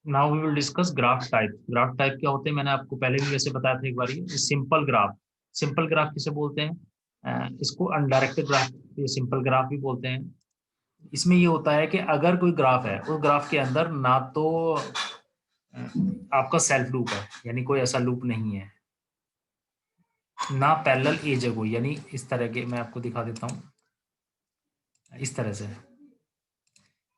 Now we will discuss graph type. Graph type क्या होते हैं, मैंने आपको पहले भी वैसे बताया था एक बार। सिंपल ग्राफ, सिंपल ग्राफ किसे बोलते हैं? इसको अनडायरेक्टेड ग्राफ, ये सिंपल ग्राफ भी बोलते हैं। इसमें ये होता है कि अगर कोई ग्राफ है, उस ग्राफ के अंदर ना तो आपका सेल्फ लूप है, यानी कोई ऐसा लूप नहीं है, ना पैरेलल एज है कोई, यानी इस तरह के, मैं आपको दिखा देता हूँ इस तरह से।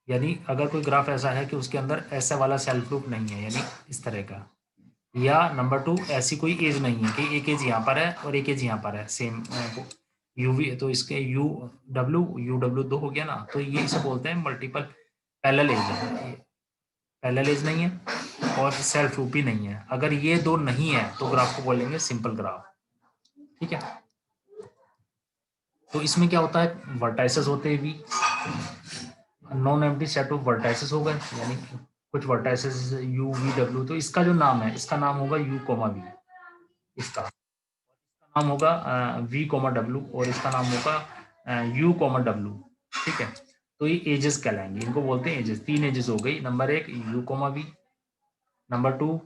यानी अगर कोई ग्राफ ऐसा है कि उसके अंदर ऐसा वाला सेल्फ लूप नहीं है, यानी इस तरह का, या नंबर 2 ऐसी कोई एज नहीं है कि एक एज यहाँ पर है और एक एज यहाँ पर है सेम यू वी, तो इसके यू डब्ल्यू दो हो गया ना, तो ये इसे बोलते हैं मल्टीपल पैरेलल एज है। पैरेलल एज नहीं है और सेल्फ लूप भी नहीं है। अगर ये दो नहीं है तो ग्राफ को बोलेंगे सिंपल ग्राफ। ठीक है, तो इसमें क्या होता है, वर्टाइसेस होते हैं भी, non empty set of vertices हो गए, यानी कुछ वर्टाइसेस यू वी डब्ल्यू, तो इसका जो नाम है, इसका नाम होगा यू कोमा वी, इसका नाम होगा वी कोमा डब्ल्यू, और इसका नाम होगा यू कोमा डब्ल्यू। ठीक है, तो ये एजेस कहलाएंगे, इनको बोलते हैं एजेस। 3 एजेस हो गई, number 1 U comma V, number 2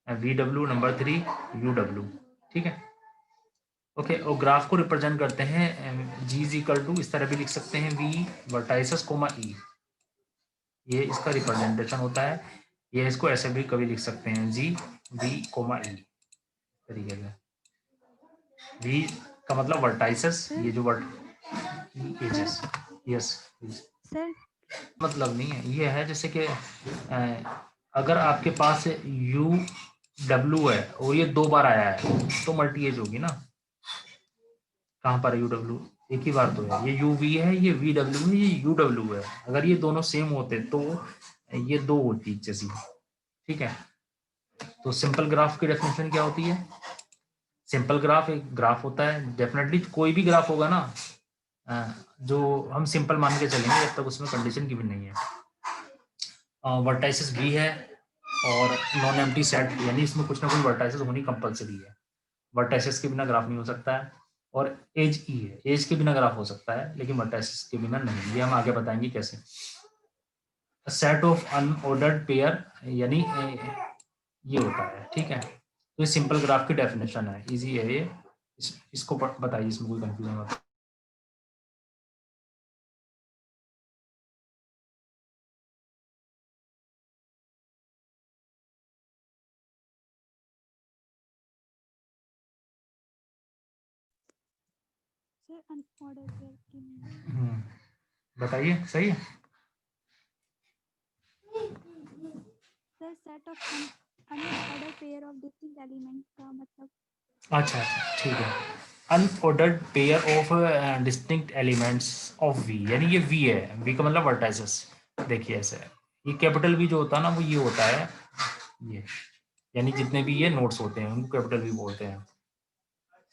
V W, number 3 U W. ठीक है, ओके। और ग्राफ को रिप्रेजेंट करते हैं जी इज इक्वल टू, इस तरह भी लिख सकते हैं, वी वर्टाइसेस कोमा ई, ये इसका रिप्रेजेंटेशन होता है। ये इसको ऐसे भी कभी लिख सकते हैं, जी वी कोमा ई तरीके से। वी का मतलब वर्टाइसेस, ये जो वर्ट एजेस। यस सर मतलब नहीं है, ये है जैसे कि अगर आपके पास यू डब्ल्यू है और ये 2 बार आया है तो मल्टी एज होगी ना। कहाँ पर है यू डब्ल्यू, एक ही बार तो है, ये यू वी है, ये वी डब्ल्यू है, ये यू डब्ल्यू है। अगर ये दोनों सेम होते तो ये 2 होती जैसी। ठीक है, तो सिंपल ग्राफ की डेफिनेशन क्या होती है? सिंपल ग्राफ एक ग्राफ होता है, डेफिनेटली कोई भी ग्राफ होगा ना जो हम सिंपल मान के चलेंगे जब तक उसमें कंडीशन की भी नहीं है। वर्टाइसिस भी है और नॉन एम्प्टी सेट, यानी इसमें कुछ ना कुछ वर्टाइसिस होनी कंपलसरी है। वर्टाइसिस के बिना ग्राफ नहीं हो सकता है। और एज ई है, एज के बिना ग्राफ हो सकता है लेकिन वर्टाइसिस के बिना नहीं। ये हम आगे बताएंगे कैसे। सेट ऑफ अनऑर्डर्ड पेयर, यानी ये होता है। ठीक है, तो ये सिंपल ग्राफ की डेफिनेशन है, इजी है ये। इसको बताइए, इसमें कोई कंफ्यूजन मत। सर अनऑर्डर पेयर की बताइए, सही है। Sir set of unorder pair of distinct element का मतलब। अच्छा अच्छा, ठीक है। Unordered pair of distinct elements of V, यानी ये वी है, वी का मतलब वर्टाइसेस। देखिए ऐसे है, ये कैपिटल वी जो होता है ना, वो ये होता है, ये, यानी जितने भी ये नोट्स होते हैं उनको कैपिटल वी बोलते हैं।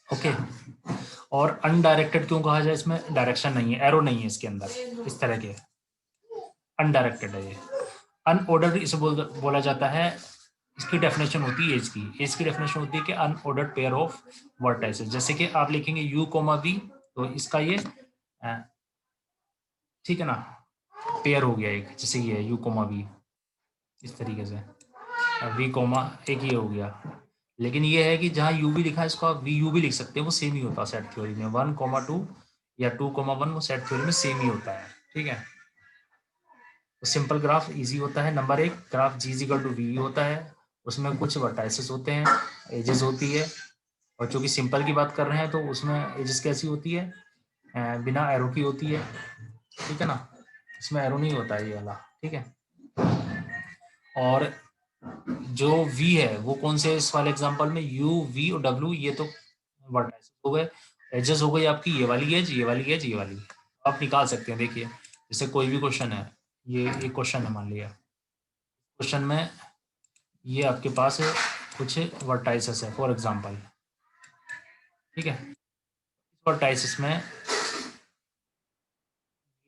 ओके, और अनडायरेक्टेड क्यों कहा जाए? इसमें डायरेक्शन नहीं है, एरो नहीं है इसके अंदर, इस तरह के, अनडायरेक्टेड है ये। अनऑर्डर्ड इसे बोला जाता है। इसकी डेफिनेशन होती है एज की, एज की डेफिनेशन होती है कि अनऑर्डर्ड पेयर ऑफ वर्टाइसेस। जैसे कि आप लिखेंगे यू कोमा वी, तो इसका ये ठीक है ना, पेयर हो गया एक, जैसे ये यू कोमा वी, इस तरीके से वी कोमा एक ही हो गया। लेकिन ये है कि जहाँ यू भी लिखा है इसको आप वी यू भी लिख सकते हैं, वो सेम ही होता है सेट थ्योरी में। 1,2 या 2,1 वो सेट थ्योरी में सेम ही होता है। ठीक है, तो सिंपल ग्राफ इजी होता है। Number 1 graph G equal to V होता है, उसमें कुछ वर्टाइसेस होते हैं, एजेस होती है। और चूंकि सिंपल की बात कर रहे हैं तो उसमें एजेस कैसी होती है? बिना एरो की होती है। ठीक है ना, इसमें एरो नहीं होता है ये वाला। ठीक है, और जो v है वो कौन से, इस वाले एग्जांपल में u v और w, ये तो वर्टाइसेस हो गए। एजेस हो गई आपकी ये वाली एज, ये वाली एज, ये वाली। आप निकाल सकते हैं। देखिए जैसे कोई भी क्वेश्चन है, ये एक क्वेश्चन है मान लिया, क्वेश्चन में ये आपके पास कुछ वर्टाइसेस है फॉर एग्जांपल। ठीक है, वर्टाइसेस में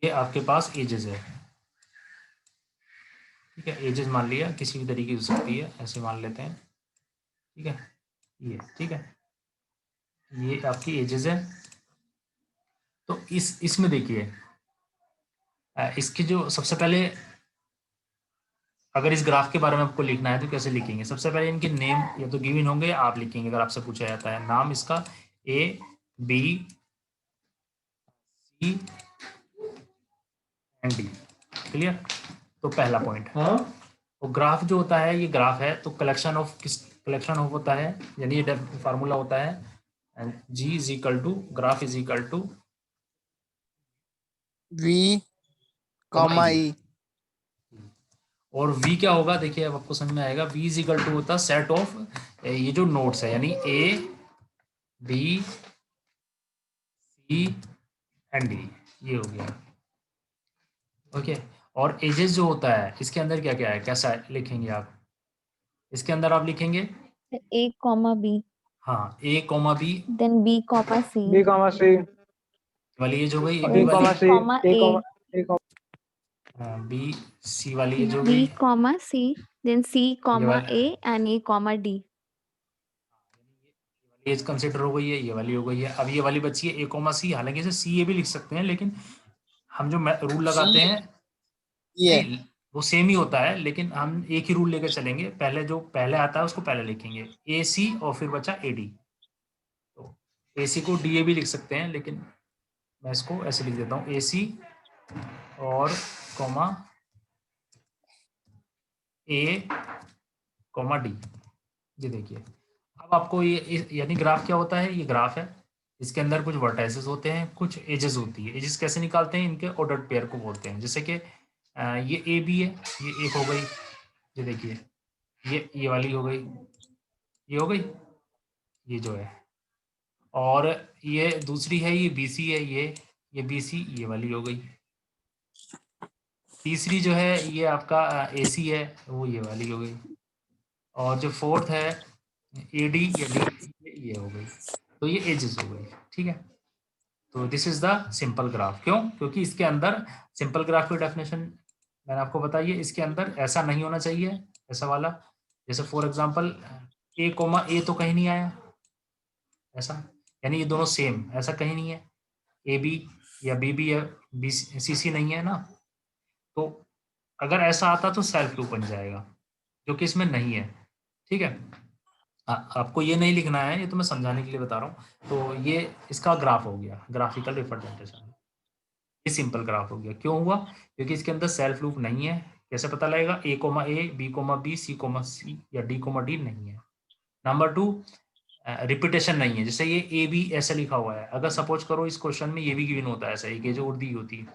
ये आपके पास एजेस है। ठीक है, एजेस मान लिया किसी भी तरीके की हो सकती है, ऐसे मान लेते हैं। ठीक है, ये ठीक है, ये आपकी एजेस है। तो इसमें देखिए इसकी जो सबसे पहले अगर इस ग्राफ के बारे में आपको लिखना है तो कैसे लिखेंगे? सबसे पहले इनके नेम या तो गिवन होंगे या आप लिखेंगे। अगर आपसे पूछा जाता है नाम इसका A B C and D, clear? तो पहला पॉइंट। हाँ, तो ग्राफ जो होता है, ये ग्राफ है तो कलेक्शन ऑफ कलेक्शन ऑफ होता है, यानी ये फार्मूला होता है and G is equal to graph is equal to V, E. और V क्या होगा देखिए, अब आपको समझ में आएगा। V इज इक्वल टू होता है सेट ऑफ ये जो नोट्स है, यानी A B C and D, ये हो गया। ओके, और एजेस जो होता है इसके अंदर क्या क्या है, कैसा लिखेंगे आप? इसके अंदर आप लिखेंगे A, B, हाँ A comma B then B, C, B, C, वाली एज हो गई, और B B, वाली C, A, B C वाली एज हो B, गई, C, then C, ये वाली A and A, D. Edge consider हो गई है, ये वाली हो गई है। अब ये वाली बची है A कॉमा C, हालांकि इसे C ये भी लिख सकते हैं, लेकिन हम जो रूल लगाते हैं ये नहीं, वो सेम ही होता है, लेकिन हम एक ही रूल लेकर चलेंगे। पहले जो पहले आता है उसको पहले लिखेंगे AC और फिर बचा AD। तो AC को DA भी लिख सकते हैं, लेकिन मैं इसको ऐसे लिख देता हूँ AC और कॉमा A कॉमा D। ये देखिए, अब आपको ये यानी ग्राफ क्या होता है, ये ग्राफ है, इसके अंदर कुछ वर्टाइसेस होते हैं, कुछ एजेस होती है। एजेस कैसे निकालते हैं, इनके ऑर्डर्ड पेयर को बोलते हैं। जैसे कि ये ए बी है, ये एक हो गई, ये देखिए ये वाली हो गई, ये हो गई, ये जो है, और ये दूसरी है, ये बी सी है, ये बी सी, ये वाली हो गई। तीसरी जो है ये आपका ए सी है, वो ये वाली हो गई। और जो फोर्थ है ए डी या डी, ये हो गई। तो ये एजेस हो गई, ठीक है। तो this is the simple graph. क्यों? क्योंकि इसके अंदर सिंपल ग्राफ की डेफिनेशन मैंने आपको बताई है, इसके अंदर ऐसा नहीं होना चाहिए, ऐसा वाला। जैसे फॉर एग्जांपल ए कोमा ए तो कहीं नहीं आया ऐसा, यानी ये दोनों सेम, ऐसा कहीं नहीं है। ए बी या बी बी या बी सी सी नहीं है ना। तो अगर ऐसा आता तो सेल्फ लूप बन जाएगा, जो कि इसमें नहीं है, ठीक है। आपको ये नहीं लिखना है, ये तो मैं समझाने के लिए बता रहा हूँ। तो ये इसका ग्राफ हो गया, ग्राफिकल रिप्रेजेंटेशन। ये सिंपल ग्राफ हो गया। क्यों हुआ? क्योंकि इसके अंदर सेल्फ लूप नहीं है। कैसे पता लगेगा? ए कोमा ए, B comma B, C comma C या डी कोमा डी नहीं है। नंबर 2, रिपीटेशन नहीं है। जैसे ये ए बी ऐसे लिखा हुआ है, अगर सपोज करो इस क्वेश्चन में ये भी गिवन होता है ऐसा, एक जो उर्दी होती है,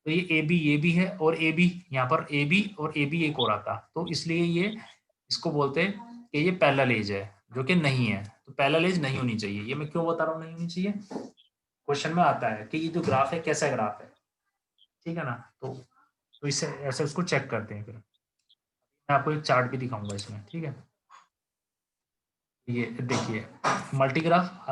तो ये भी है, और ए बी यहाँ पर ए बी और ए बी एक और आता, तो इसलिए ये इसको बोलते हैं कि ये पैरेलल एज है, जो कि नहीं है। तो पैरेलल एज नहीं होनी चाहिए। ये मैं क्यों बता रहा हूँ नहीं होनी चाहिए? क्वेश्चन में आता है कि ये जो ग्राफ है कैसा ग्राफ है, ठीक है ना। तो इससे ऐसे उसको चेक करते हैं। फिर मैं आपको एक चार्ट भी दिखाऊंगा इसमें, ठीक है। ये देखिए मल्टी ग्राफ,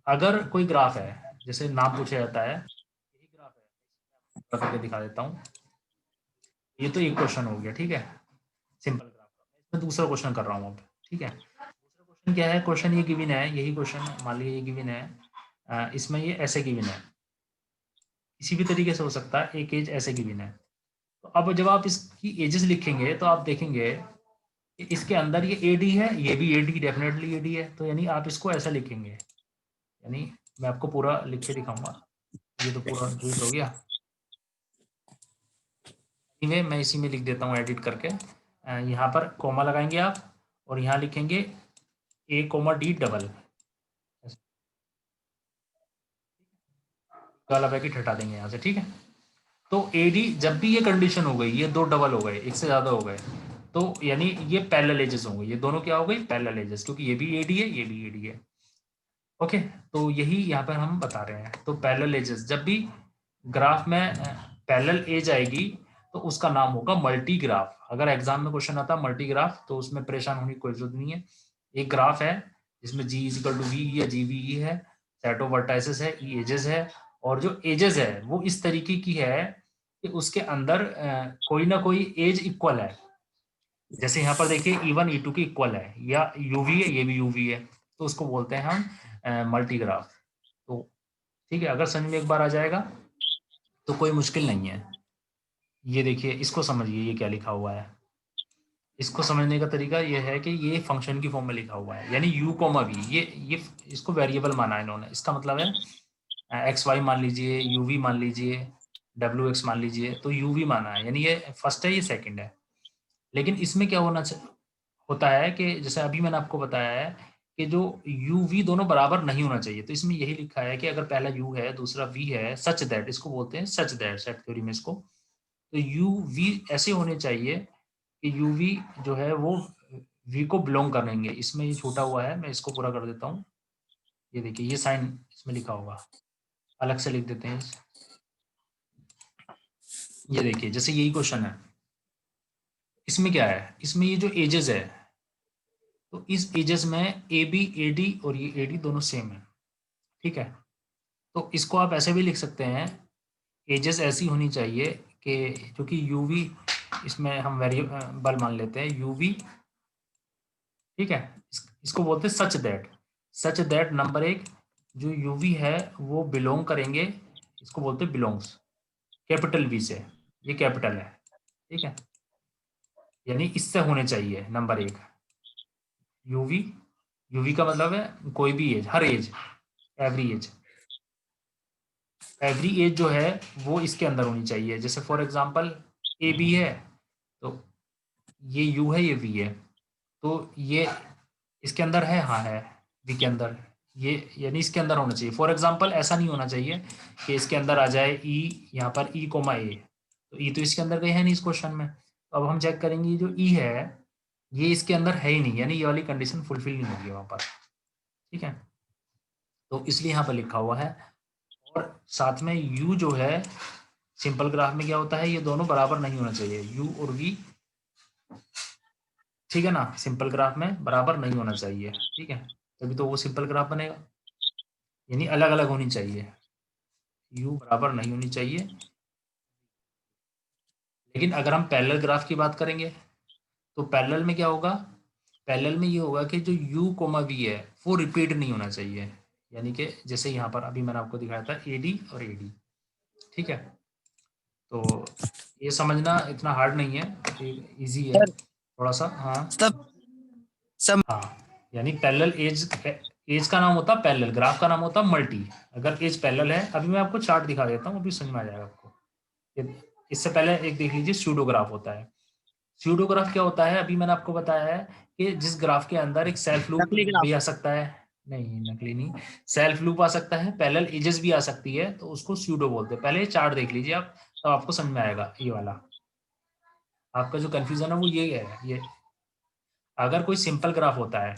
अगर कोई ग्राफ है, जैसे नाम पूछा जाता है, यही ग्राफ है, करके दिखा देता हूँ। ये तो एक क्वेश्चन हो गया, ठीक है, सिंपल ग्राफ का। इसमें दूसरा क्वेश्चन कर रहा हूँ अब, ठीक है। दूसरा क्वेश्चन क्या है? क्वेश्चन ये गिवन है, यही क्वेश्चन मान लीजिए ये गिवन है, इसमें ये ऐसे गिवन है, किसी भी तरीके से हो सकता है, एक एज ऐसे गिवन है। तो अब जब आप इसकी एजेस लिखेंगे तो आप देखेंगे इसके अंदर ये ए डी है, ये भी A D, definitely A D है। तो यानी आप इसको ऐसा लिखेंगे, यानी मैं आपको पूरा लिख के दिखाऊंगा। ये तो पूरा रीड हो गया, मैं इसी में लिख देता हूँ एडिट करके। यहाँ पर कोमा लगाएंगे आप, और यहाँ लिखेंगे ए कोमा डी डबल, वाला ब्रैकेट हटा देंगे यहाँ से, ठीक है। तो ए डी, जब भी ये कंडीशन हो गई, ये दो डबल हो गए, एक से ज्यादा हो गए, तो यानी ये पैरेलल एजेस होंगे। ये दोनों क्या हो गई? पैरेलल एजेस, क्योंकि ये भी एडी है, ये भी एडी है। ओके, तो यही यहाँ पर हम बता रहे हैं। तो पैरेलल एजेस, जब भी ग्राफ में पैरेलल एज आएगी तो उसका नाम होगा मल्टी ग्राफ। अगर एग्जाम में क्वेश्चन आता है मल्टी ग्राफ, तो उसमें परेशान होने की कोई जरूरत नहीं है। एक ग्राफ है जिसमें जी इज इक्वल टू वी या जी वी है, सेट ऑफ वर्टाइसेस है, ई एजेस है, और जो एजेस है वो इस तरीके की है कि उसके अंदर कोई ना कोई एज इक्वल है। जैसे यहाँ पर देखिए E1 E2 के इक्वल है, या यूवी है, ये भी यूवी है, तो उसको बोलते हैं हम मल्टी ग्राफ। तो ठीक है, अगर समझ में एक बार आ जाएगा तो कोई मुश्किल नहीं है। ये देखिए, इसको समझिए ये क्या लिखा हुआ है। इसको समझने का तरीका ये है कि ये फंक्शन की फॉर्म में लिखा हुआ है, यानी u कॉमा वी, ये इसको वेरिएबल माना है इन्होंने। इसका मतलब है एक्स वाई मान लीजिए, यू वी मान लीजिए, डब्ल्यू एक्स मान लीजिए, तो यू वी माना है, यानी ये फर्स्ट है, ये सेकंड है। लेकिन इसमें क्या होता है कि जैसे अभी मैंने आपको बताया है कि जो यू वी दोनों बराबर नहीं होना चाहिए, तो इसमें यही लिखा है कि अगर पहला यू है दूसरा वी है, सच दैट, इसको बोलते हैं सच दैट सेट थ्योरी में इसको। तो यू वी ऐसे होने चाहिए कि यू वी जो है वो वी को बिलोंग करेंगे। इसमें ये छूटा हुआ है, मैं इसको पूरा कर देता हूँ। ये देखिए, ये साइन इसमें लिखा होगा, अलग से लिख देते हैं। ये देखिए, जैसे यही क्वेश्चन है, इसमें क्या है, इसमें ये जो एजेस है, तो इस एजेस में ए बी ए डी और ये ए डी दोनों सेम है, ठीक है। तो इसको आप ऐसे भी लिख सकते हैं, एजेस ऐसी होनी चाहिए कि क्योंकि यू वी इसमें हम वेरिएबल मान लेते हैं यू वी, ठीक है। इसको बोलते हैं सच दैट नंबर एक जो यू वी है वो बिलोंग करेंगे, इसको बोलते हैं बिलोंग्स, कैपिटल वी से, ये कैपिटल है, ठीक है। यानी इससे होने चाहिए नंबर एक यूवी, यूवी का मतलब है कोई भी एज, हर एज, एवरी एज जो है वो इसके अंदर होनी चाहिए। जैसे फॉर एग्जांपल ए बी है, तो ये यू है, ये वी है, तो ये इसके अंदर है, हाँ है, वी के अंदर, ये यानी इसके अंदर होना चाहिए। फॉर एग्जांपल ऐसा नहीं होना चाहिए कि इसके अंदर आ जाए ई, यहाँ पर ई कोमा ए, तो ई तो इसके अंदर कहीं है नहीं इस क्वेश्चन में। तो अब हम चेक करेंगे जो ई है ये इसके अंदर है ही नहीं, यानी ये वाली कंडीशन फुलफिल नहीं होगी वहाँ पर, ठीक है। तो इसलिए यहाँ पर लिखा हुआ है। और साथ में यू जो है सिंपल ग्राफ में क्या होता है, ये दोनों बराबर नहीं होना चाहिए, यू और वी, ठीक है ना, सिंपल ग्राफ में बराबर नहीं होना चाहिए, ठीक है, तभी तो वो सिंपल ग्राफ बनेगा, यानी अलग अलग होनी चाहिए, यू बराबर नहीं होनी चाहिए। लेकिन अगर हम पैरेलल ग्राफ की बात करेंगे तो पैरेलल में क्या होगा, पैरेलल में ये होगा कि जो u कोमा वी है वो रिपीट नहीं होना चाहिए, यानी कि जैसे यहाँ पर अभी मैंने आपको दिखाया था AD और AD, ठीक है। तो ये समझना इतना हार्ड नहीं है, इजी है थोड़ा सा, हाँ सब हाँ। यानी पैरेलल एज का नाम होता है पैरेलल, ग्राफ का नाम होता है मल्टी। अगर एज पैरेलल है, अभी मैं आपको चार्ट दिखा देता हूँ, अभी समझ में आ जाएगा आपको। इससे पहले एक देख लीजिए, स्यूडोग्राफ होता है। स्यूडोग्राफ क्या होता है, अभी मैंने आपको बताया है कि जिस ग्राफ के अंदर एक सेल्फ लूप नकली ग्राफ भी आ सकता है, नहीं नकली नहीं, सेल्फ लूप आ सकता है, पैरेलल एजेस भी आ सकती है, तो उसको स्यूडो बोलते हैं। पहले चार्ट देख लीजिए आप, तो आपको समझ में आएगा। ये वाला आपका जो कंफ्यूजन है वो ये है, ये अगर कोई सिंपल ग्राफ होता है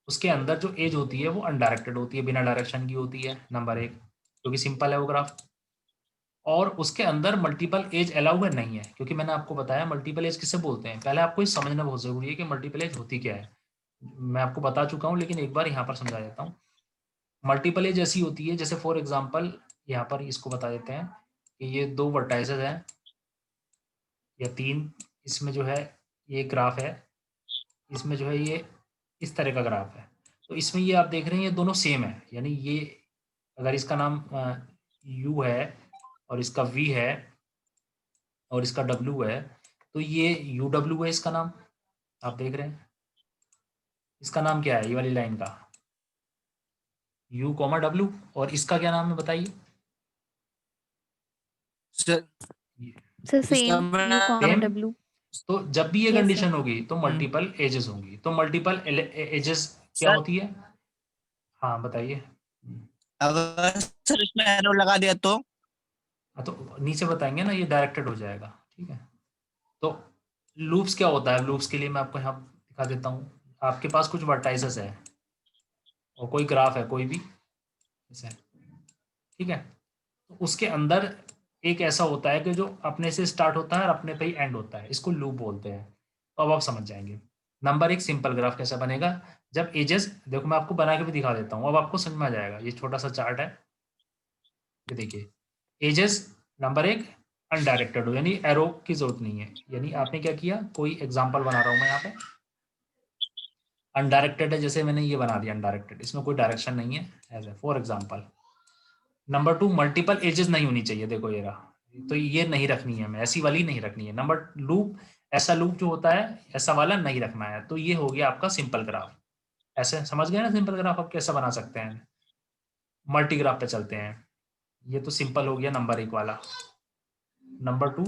उसके अंदर जो एज होती है वो अनडायरेक्टेड होती है, बिना डायरेक्शन की होती है, नंबर एक, क्योंकि सिंपल है वो ग्राफ। और उसके अंदर मल्टीपल एज अलाउ है नहीं है, क्योंकि मैंने आपको बताया मल्टीपल एज किसे बोलते हैं। पहले आपको ये समझना बहुत जरूरी है कि मल्टीपल एज होती क्या है, मैं आपको बता चुका हूँ लेकिन एक बार यहाँ पर समझा देता हूँ। मल्टीपल एज ऐसी होती है, जैसे फॉर एग्जांपल यहाँ पर इसको बता देते हैं कि ये दो वर्टाइसेस हैं या तीन, इसमें जो है ये ग्राफ है, इसमें जो है ये इस तरह का ग्राफ है, तो इसमें ये आप देख रहे हैं ये दोनों सेम है, यानी ये अगर इसका नाम यू है और इसका वी है और इसका डब्ल्यू है, तो ये यू डब्ल्यू है इसका नाम, आप देख रहे हैं। इसका नाम क्या है ये वाली लाइन का, यू कॉमा डब्ल्यू, और इसका क्या नाम है बताइए। Sir same U comma same, W। तो जब भी ये यस कंडीशन सर। होगी तो मल्टीपल एजेस होंगी, तो मल्टीपल एजेस क्या सर होती है, हाँ बताइए। अगर सर इसमें एरो लगा दिया तो हाँ तो नीचे बताएंगे ना, ये डायरेक्टेड हो जाएगा, ठीक है। तो लूप्स क्या होता है, लूप्स के लिए मैं आपको यहाँ दिखा देता हूँ। आपके पास कुछ वर्टाइसेस है और कोई ग्राफ है कोई भी, ऐसा है, ठीक है। तो उसके अंदर एक ऐसा होता है कि जो अपने से स्टार्ट होता है और अपने पे ही एंड होता है, इसको लूप बोलते हैं। तो अब आप समझ जाएंगे नंबर एक सिंपल ग्राफ कैसा बनेगा, जब एजेस, देखो मैं आपको बना के भी दिखा देता हूँ, अब आपको समझ में आ जाएगा। ये छोटा सा चार्ट है, ये देखिए, एजेस नंबर एक अनडायरेक्टेड हो, यानी एरो की जरूरत नहीं है, यानी आपने क्या किया, कोई एग्जांपल बना रहा हूँ मैं यहाँ पे, अनडायरेक्टेड है, जैसे मैंने ये बना दिया अनडायरेक्टेड, इसमें कोई डायरेक्शन नहीं है, edge A for example. Number two, multiple edges नहीं होनी चाहिए, देखो ये रहा, तो ये नहीं रखनी है, हमें ऐसी वाली नहीं रखनी है। नंबर लूप ऐसा लूप जो होता है ऐसा वाला नहीं रखना है। तो ये हो गया आपका सिंपल ग्राफ। ऐसे समझ गए ना सिंपल ग्राफ आप कैसे बना सकते हैं। मल्टी ग्राफ पे चलते हैं। ये तो सिंपल हो गया नंबर 1 वाला। नंबर 2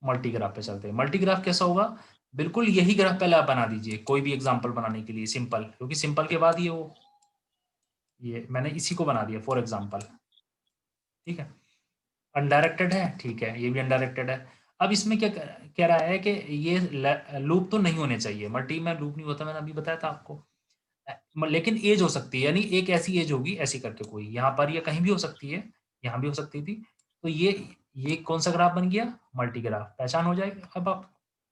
मल्टी ग्राफ पे चलते हैं। मल्टी ग्राफ कैसा होगा, बिल्कुल यही ग्राफ पहले आप बना दीजिए कोई भी एग्जांपल बनाने के लिए सिंपल, क्योंकि सिंपल के बाद ये मैंने इसी को बना दिया फॉर एग्जांपल। ठीक है, अनडायरेक्टेड है, ठीक है, ये भी अनडायरेक्टेड है। अब इसमें क्या कह रहा है कि ये लूप तो नहीं होने चाहिए, मल्टी में लूप नहीं होता, मैंने अभी बताया था आपको। लेकिन एज हो सकती है, यानी एक ऐसी एज होगी ऐसी करके कोई, यहाँ पर या कहीं भी हो सकती है, यहाँ भी हो सकती थी। तो ये कौन सा ग्राफ बन गया, मल्टी ग्राफ। पहचान हो जाएगी, अब आप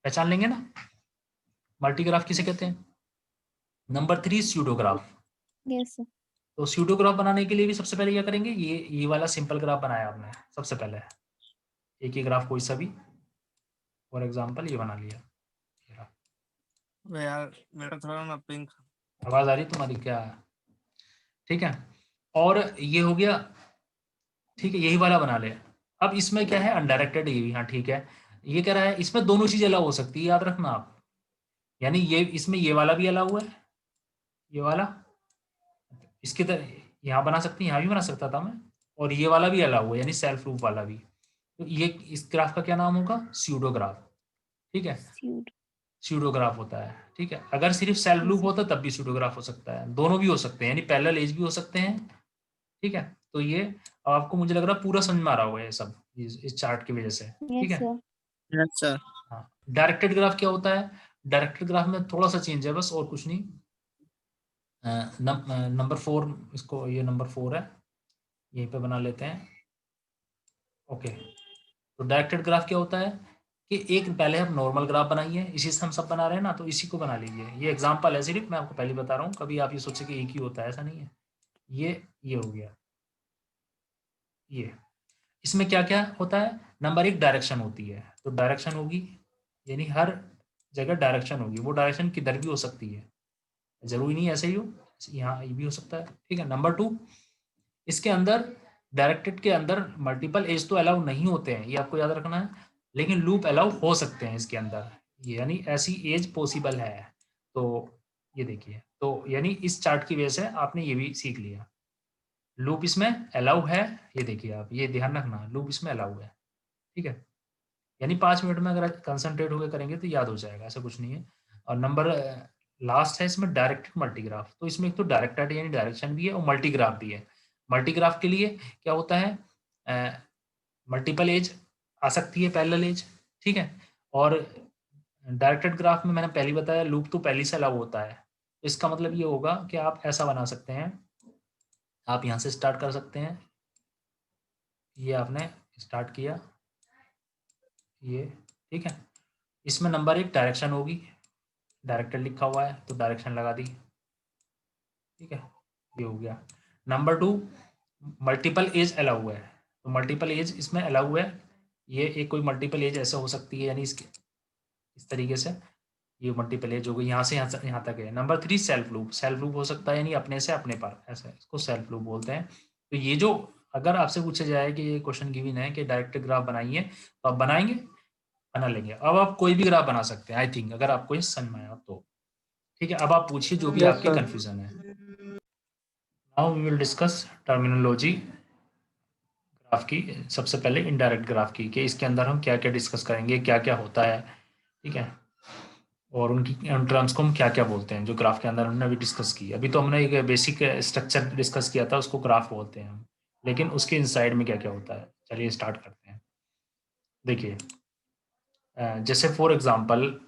पहचान लेंगे ना मल्टी ग्राफ किसे कहते हैं। नंबर 3 स्यूडोग्राफ। Yes, sir. तो स्यूडोग्राफ बनाने के लिए भी सबसे पहले क्या करेंगे, ये वाला सिंपल ग्राफ बनाया आपने सबसे पहले, एक ही ग्राफ कोई सा भी, फॉर एग्जांपल ये बना लिया। यार मेरा थोड़ा ना पिंक। आवाज आ रही तुम्हारी क्या, ठीक है। और ये हो गया, ठीक है, यही वाला बना ले। अब इसमें क्या है, अनडायरेक्टेड ये भी, हाँ ठीक है। ये कह रहा है इसमें दोनों चीजें अलग हो सकती है, याद रखना आप। यानी ये इसमें ये वाला भी अलग हुआ है, ये वाला इसके तरह यहाँ बना सकते हैं, यहाँ भी बना सकता था मैं, और ये वाला भी अलग हुआ है, यानी सेल्फ लूप वाला भी। तो ये इस ग्राफ का क्या नाम होगा, स्यूडोग्राफ। ठीक है, Pseudo. स्यूडोग्राफ होता है। ठीक है, अगर सिर्फ सेल्फ लूप होता तब भी स्यूडोग्राफ हो सकता है, दोनों भी हो सकते हैं, यानी पैरेलल एज भी हो सकते हैं। ठीक है, तो ये अब आपको मुझे लग रहा है पूरा समझ में आ रहा होगा ये सब, इस चार्ट की वजह से। ठीक Yes, है, sir. Yes sir. हाँ। डायरेक्टेड ग्राफ क्या होता है, डायरेक्टेड ग्राफ में थोड़ा सा चेंज है बस, और कुछ नहीं। नंबर 4 इसको, ये नंबर 4 है, यहीं पे बना लेते हैं। ओके, तो डायरेक्टेड ग्राफ क्या होता है कि एक पहले हम नॉर्मल ग्राफ बनाइए, इसी से हम सब बना रहे हैं ना, तो इसी को बना लीजिए। ये एग्जांपल है सिर्फ, मैं आपको पहले बता रहा हूँ, कभी आप ये सोचे कि एक ही होता है, ऐसा नहीं है। ये हो गया, ये इसमें क्या क्या होता है, नंबर 1 डायरेक्शन होती है, तो डायरेक्शन होगी, यानी हर जगह डायरेक्शन होगी, वो डायरेक्शन किधर भी हो सकती है, जरूरी नहीं ऐसे ही हो, यहाँ ये भी हो सकता है। ठीक है, नंबर 2 इसके अंदर, डायरेक्टेड के अंदर मल्टीपल एज तो अलाउ नहीं होते हैं, ये आपको याद रखना है, लेकिन लूप अलाउ हो सकते हैं इसके अंदर, यानी ऐसी एज पॉसिबल है। तो ये देखिए, तो यानी इस चार्ट की वजह से आपने ये भी सीख लिया, लूप इसमें अलाउ है। ये देखिए आप, ये ध्यान रखना, लूप इसमें अलाउ है। ठीक है, यानी 5 मिनट में अगर कंसंट्रेट होकर करेंगे तो याद हो जाएगा, ऐसा कुछ नहीं है। और नंबर लास्ट है इसमें डायरेक्टेड मल्टीग्राफ, तो इसमें एक तो डायरेक्टेड यानी डायरेक्शन भी है और मल्टीग्राफ भी है। मल्टीग्राफ के लिए क्या होता है, मल्टीपल एज आ सकती है, पैरेलल एज। ठीक है, और डायरेक्टेड ग्राफ में मैंने पहले बताया लूप तो पहले से अलाउ होता है। इसका मतलब ये होगा कि आप ऐसा बना सकते हैं, आप यहाँ से स्टार्ट कर सकते हैं, ये आपने स्टार्ट किया, ये ठीक है। इसमें नंबर 1 डायरेक्शन होगी, डायरेक्टेड लिखा हुआ है तो डायरेक्शन लगा दी। ठीक है, ये हो गया। नंबर 2 मल्टीपल एज अलाउ हुआ है, तो मल्टीपल एज इसमें अलाउ हुआ है, ये एक कोई मल्टीपल एज ऐसे हो सकती है, यानी इसके इस तरीके से ये मल्टीपल एज हो गई, यहाँ से यहाँ तक है। Number 3 self loop, self loop हो सकता है, यानी अपने से अपने पर, ऐसा इसको सेल्फ लूप बोलते हैं। तो ये जो अगर आपसे पूछा जाए कि ये क्वेश्चन गिवन है कि डायरेक्ट ग्राफ बनाइए, तो आप बनाएंगे, बना लेंगे। अब आप कोई भी ग्राफ बना सकते हैं आई थिंक, अगर आपको ये समझ में आया तो। ठीक है, अब आप पूछिए जो भी Yes, आपके sir. कंफ्यूजन है। Now we will discuss terminology graph की। सबसे पहले इनडायरेक्ट ग्राफ की, कि इसके अंदर हम क्या क्या डिस्कस करेंगे, क्या क्या होता है। ठीक है, और उनकी टर्म्स को हम क्या क्या बोलते हैं, जो ग्राफ के अंदर हमने अभी डिस्कस की। अभी तो हमने एक बेसिक स्ट्रक्चर डिस्कस किया था, उसको ग्राफ बोलते हैं हम, लेकिन उसके इनसाइड में क्या क्या होता है, चलिए स्टार्ट करते हैं। देखिए, जैसे फॉर एग्जांपल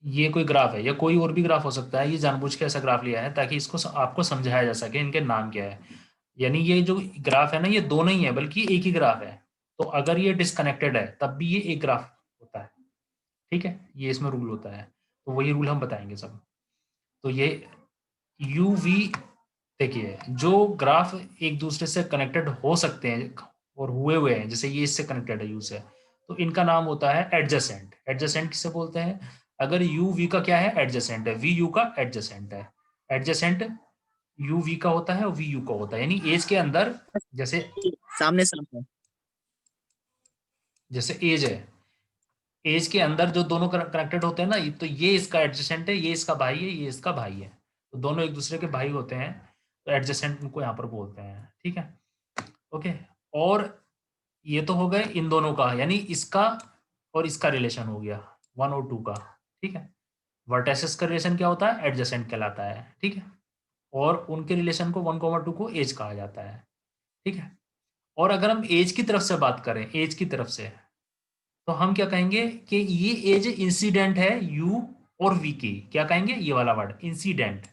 ये कोई ग्राफ है, या कोई और भी ग्राफ हो सकता है, ये जानबूझ के ऐसा ग्राफ लिया है ताकि इसको आपको समझाया जा सके इनके नाम क्या है। यानी ये जो ग्राफ है ना, ये दो नहीं है बल्कि एक ही ग्राफ है, तो अगर ये डिस्कनेक्टेड है तब भी ये एक ग्राफ होता है। ठीक है, ये इसमें रूल होता है, तो वही रूल हम बताएंगे सब। तो ये यू वी, देखिए जो ग्राफ एक दूसरे से कनेक्टेड हो सकते हैं और हुए हैं, जैसे ये इससे कनेक्टेड है यू से, तो इनका नाम होता है एडजेसेंट। एडजेसेंट किसे बोलते हैं, अगर यू वी का क्या है, एडजेसेंट है, वी यू का एडजेसेंट है। एडजेसेंट यू वी का होता है और वी यू का होता है, यानी एज के अंदर, जैसे सामने सामने। जैसे एज है, एज के अंदर जो दोनों कनेक्टेड होते हैं ना, तो ये इसका एडजेसेंट है, ये इसका भाई है, ये इसका भाई है, तो दोनों एक दूसरे के भाई होते हैं, तो एडजेसेंट उनको यहाँ पर बोलते हैं, ठीक है। ओके, और ये तो हो गए इन दोनों का, यानी इसका और इसका रिलेशन हो गया 1 और 2 का, ठीक है। वर्टेसिस का रिलेशन क्या होता है, एडजेसेंट कहलाता है, ठीक है। और उनके रिलेशन को 1, 2 को एज कहा जाता है, ठीक है। और अगर हम एज की तरफ से बात करें, एज की तरफ से, तो हम क्या कहेंगे कि ये एज इंसिडेंट है यू और वी की, क्या कहेंगे, ये वाला वर्ड इंसिडेंट।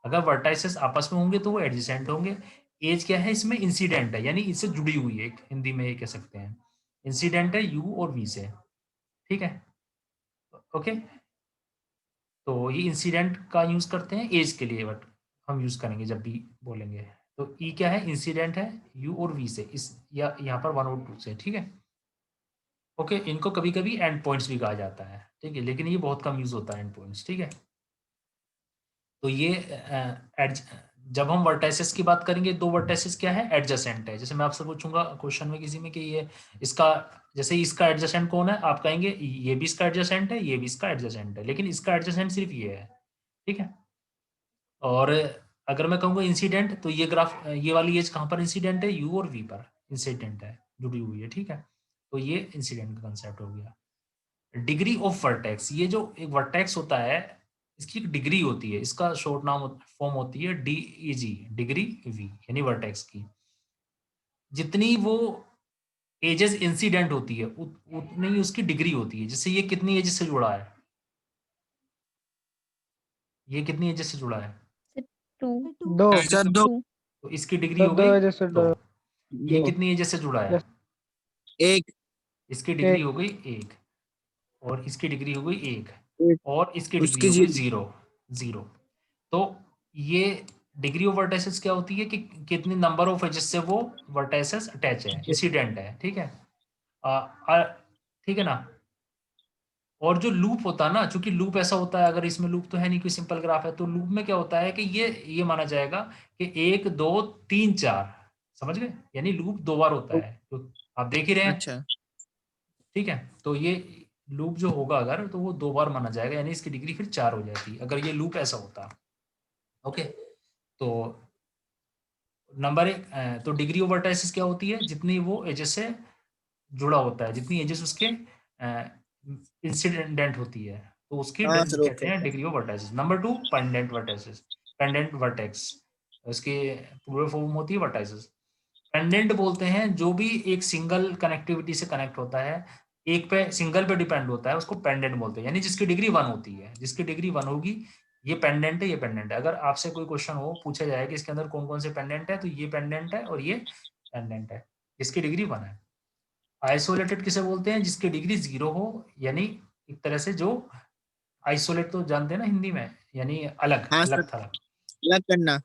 अगर वर्टाइसेस आपस में होंगे तो वो एडजेसेंट होंगे। एज क्या है, इसमें इंसिडेंट है, यानी इससे जुड़ी हुई है, एक हिंदी में ये कह सकते हैं, इंसिडेंट है यू और वी से, ठीक है। ओके, तो ये इंसिडेंट का यूज करते हैं एज के लिए, बट हम यूज करेंगे जब भी बोलेंगे। तो ई क्या है, इंसिडेंट है यू और वी से, इस या यहाँ पर 1 और 2 से, ठीक है। ओके, इनको कभी कभी एंड पॉइंट्स भी कहा जाता है, ठीक है, लेकिन ये बहुत कम यूज होता है एंड पॉइंट्स, ठीक है। तो ये जब हम वर्टाइसेस की बात करेंगे, दो वर्टाइसेस क्या है, एडजेसेंट है। जैसे मैं आपसे पूछूंगा क्वेश्चन में किसी में कि ये इसका, जैसे इसका एडजेसेंट कौन है, आप कहेंगे ये भी इसका एडजेसेंट है, ये भी इसका एडजेसेंट है, लेकिन इसका एडजेसेंट सिर्फ ये है, ठीक है। और अगर मैं कहूँगा इंसिडेंट, तो ये ग्राफ, ये वाली एज कहाँ पर इंसिडेंट है, यू और वी पर इंसिडेंट है, जुड़ी हुई है, ठीक है। तो ये इंसिडेंट का कंसेप्ट हो गया। डिग्री ऑफ वर्टेक्स, ये जो एक वर्टेक्स होता है, इसकी एक डिग्री होती है, इसका शॉर्ट नाम फॉर्म होती है DEG, डिग्री वी, यानी वर्टेक्स की। जितनी वो एजेस इंसिडेंट होती है उतनी ही उसकी डिग्री होती है। जैसे ये कितनी एजेस से जुड़ा है, ये कितनी एजेस से जुड़ा है, Two. Two. सर दो तो इसकी डिग्री हो गई जैसे 2। ये दो कितनी एजेस से जुड़ा है, एक इसकी डिग्री एक। हो गई 1, और इसकी डिग्री हो गई 1, एक, और इसकी डिग्री उसकी हो गई जीरो 0। तो ये डिग्री ऑफ वर्टाइसेस क्या होती है कि कितनी नंबर ऑफ एजेस से वो वर्टाइसेस अटैच है, इंसिडेंट है, ठीक है। ठीक है ना। और जो लूप होता है ना, चूंकि लूप ऐसा होता है, अगर इसमें लूप तो है नहीं, कोई सिंपल ग्राफ है, तो लूप में क्या होता है कि ये माना जाएगा कि 1 2 3 4, समझ गए, यानी लूप 2 बार होता है, तो आप देख ही रहे हैं, अच्छा ठीक है। तो ये लूप जो होगा अगर, तो वो 2 बार माना जाएगा, यानी इसकी डिग्री फिर 4 हो जाती अगर ये लूप ऐसा होता। ओके, तो नंबर 1, तो डिग्री ऑफ वर्टाइसिस क्या होती है, जितनी वो एजेस से जुड़ा होता है, जितनी एजेस उसके इंसिडेंट होती है, तो उसकी हाँ सर कहते ओके हैं degree of vertices. Number 2, pendant vertices, pendant vertex, उसकी प्लूरल फॉर्म होती है वर्टाइसिस। पेंडेंट बोलते हैं जो भी एक सिंगल कनेक्टिविटी से कनेक्ट होता है, एक पे सिंगल पे डिपेंड होता है, उसको पेंडेंट बोलते हैं, यानी जिसकी डिग्री 1 होती है, जिसकी डिग्री 1 होगी, ये पेंडेंट है, ये पेंडेंट है। अगर आपसे कोई क्वेश्चन हो, पूछा जाए कि इसके अंदर कौन कौन से पेंडेंट है, तो ये पेंडेंट है और ये पेंडेंट है, जिसकी डिग्री 1 है। आइसोलेटेड किसे बोलते हैं, जिसकी डिग्री 0 हो, यानी एक तरह से जो आइसोलेट तो जानते हैं ना हिंदी में, यानी अलग हाँ सर अलग थलग, अलग करना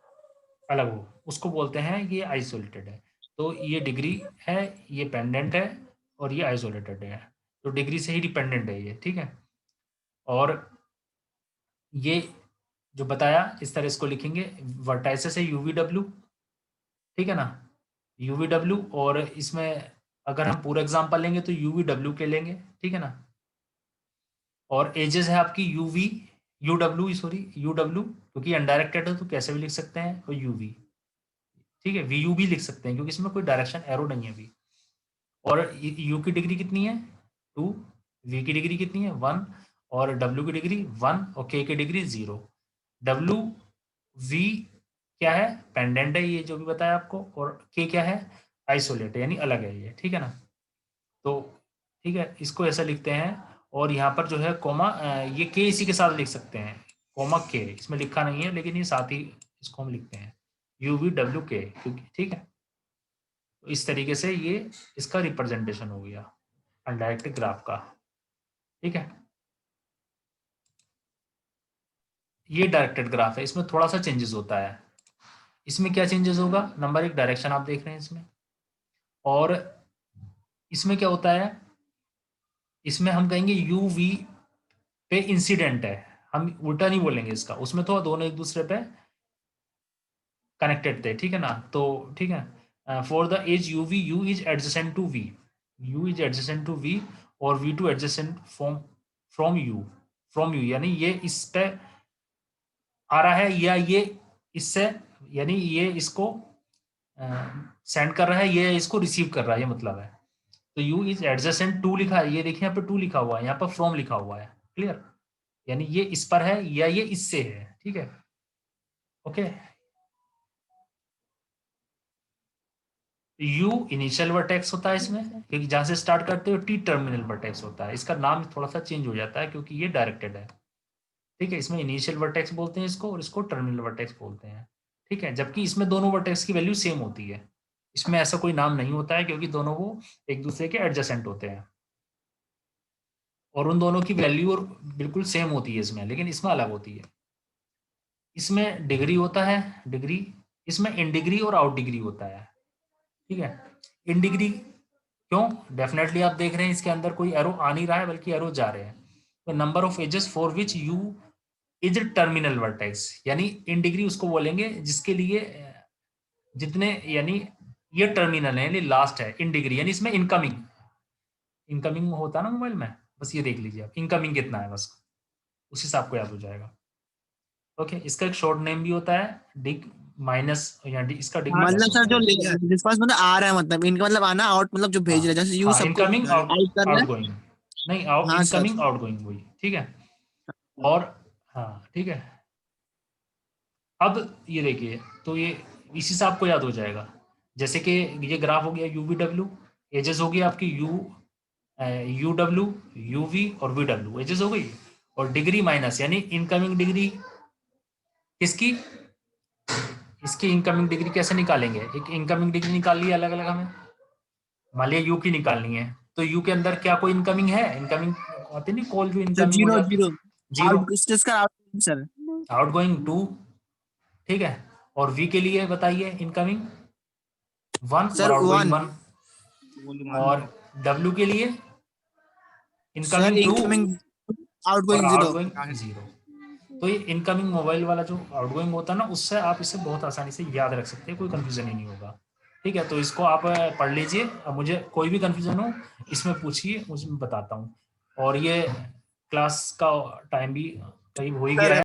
अलग हो, उसको बोलते हैं ये आइसोलेटेड है। तो ये डिग्री है, ये पेंडेंट है, और ये आइसोलेटेड है, तो डिग्री से ही डिपेंडेंट है ये, ठीक है। और ये जो बताया इस तरह इसको लिखेंगे, वर्टाइसेस है UVW, ठीक है ना, UVW। और इसमें अगर हम पूरा एग्जांपल लेंगे तो UVW के लेंगे, ठीक है ना। और एजेस है आपकी UW, क्योंकि अनडायरेक्टेड है तो कैसे भी लिख सकते हैं, और UV, ठीक है, VU भी लिख सकते हैं क्योंकि इसमें कोई डायरेक्शन एरो नहीं है अभी। और U की डिग्री कितनी है 2, V की डिग्री कितनी है 1, और W की डिग्री 1, और K की डिग्री 0। W V क्या है, पेंडेंट है, ये जो भी बताया आपको, और K क्या है, आइसोलेट, यानी अलग है ये, ठीक है ना। तो ठीक है, इसको ऐसा लिखते हैं। और यहाँ पर जो है कोमा, ये K इसी के साथ लिख सकते हैं, कोमा K इसमें लिखा नहीं है, लेकिन ये साथ ही इसको हम लिखते हैं UVWK, क्योंकि ठीक है। तो इस तरीके से ये इसका रिप्रेजेंटेशन हो गया अनडायरेक्टेड ग्राफ का, ठीक है। ये डायरेक्टेड ग्राफ है, इसमें थोड़ा सा चेंजेस होता है। इसमें क्या चेंजेस होगा, नंबर 1 डायरेक्शन आप देख रहे हैं इसमें, और इसमें क्या होता है, इसमें हम कहेंगे UV पे इंसिडेंट है, हम उल्टा नहीं बोलेंगे इसका, उसमें तो दोनों एक दूसरे पे कनेक्टेड थे, ठीक है ना। तो ठीक है, for the edge UV, U is adjacent to V, U is adjacent to V, और V2 एडजेसेंट फ्रॉम यू यानी ये इस पे आ रहा है या ये इससे यानी ये इसको सेंड कर रहा है, ये इसको रिसीव कर रहा है, ये मतलब है। तो यू इज एडजेसेंट टू लिखा है, ये देखिए यहाँ पे टू लिखा हुआ है, यहाँ पर फ्रॉम लिखा हुआ है, क्लियर। यानी ये इस पर है या ये इससे है, ठीक है, ओके। यू इनिशियल वर्टेक्स होता है इसमें, क्योंकि जहां से स्टार्ट करते हो, टी टर्मिनल वर्टेक्स होता है। इसका नाम थोड़ा सा चेंज हो जाता है क्योंकि ये डायरेक्टेड है, ठीक है। इसमें इनिशियल वर्टेक्स बोलते हैं इसको, और इसको टर्मिनल वर्टेक्स बोलते हैं, ठीक है। जबकि इसमें दोनों वर्टेक्स की वैल्यू सेम होती है, इसमें ऐसा कोई नाम नहीं होता है क्योंकि दोनों वो एक दूसरे के एडजेसेंट होते हैं और उन दोनों की वैल्यू और बिल्कुल सेम होती है इसमें, लेकिन इसमें अलग होती है। इसमें डिग्री होता है, डिग्री, इसमें इन डिग्री और आउट डिग्री होता है, ठीक है। इन डिग्री क्यों? डेफिनेटली आप देख रहे हैं इसके अंदर कोई एरो आ नहीं रहा है बल्कि एरो जा रहे हैं। तो number of edges for which U is terminal vertex, यानी इन डिग्री उसको बोलेंगे जिसके लिए जितने, यानी ये टर्मिनल है, यानी लास्ट है। इन डिग्री यानी इसमें इनकमिंग होता है ना मोबाइल में, बस ये देख लीजिए आप इनकमिंग कितना है, बस उस हिसाब को याद हो जाएगा, ओके। इसका एक शॉर्ट नेम भी होता है डिग माइनस, या इसका डिग मतलब सर जो रिस्पांस मतलब आ रहा है, मतलब इनका मतलब आना, आउट मतलब जो भेज रहे हैं, जैसे यू सबको इनकमिंग टाइप कर रहे हैं। आउटगोइंग, नहीं हाँ सर। इनकमिंग आउटगोइंग वही, ठीक है। और हाँ ठीक है, अब ये देखिए, तो ये इसी से आपको याद हो जाएगा। जैसे कि ये ग्राफ हो गया UVW, एजेस हो गई आपकी UW, UV और VW, एजेस हो गई। और डिग्री माइनस यानी इनकमिंग डिग्री किसकी, इसकी इनकमिंग डिग्री कैसे निकालेंगे? एक इनकमिंग डिग्री निकाल ली अलग अलग हमें, मान लिया U की निकालनी है, तो U के अंदर क्या कोई इनकमिंग है? इनकमिंग आती नहीं कॉल जो इनकमिंग हो जीरो जाती जीरो है, जीरो। आउट इसका आउट सर। आउटगोइंग 2, ठीक है। और V के लिए बताइए इनकमिंग 1 सर और आउटगोइंग 1 1, और W के लिए सर इनकमिंग 2 इनकमिंग और आउटगोइंग 0। आउटगोइंग 0। तो ये इनकमिंग मोबाइल वाला जो आउटगोइंग होता है ना, उससे आप इसे बहुत आसानी से याद रख सकते हैं, कोई कंफ्यूजन ही नहीं होगा, ठीक है। तो इसको आप पढ़ लीजिए, अब मुझे कोई भी कंफ्यूजन हो इसमें पूछिए, मुझे मैं बताता हूँ। और ये क्लास का टाइम भी करीब हो ही गया है।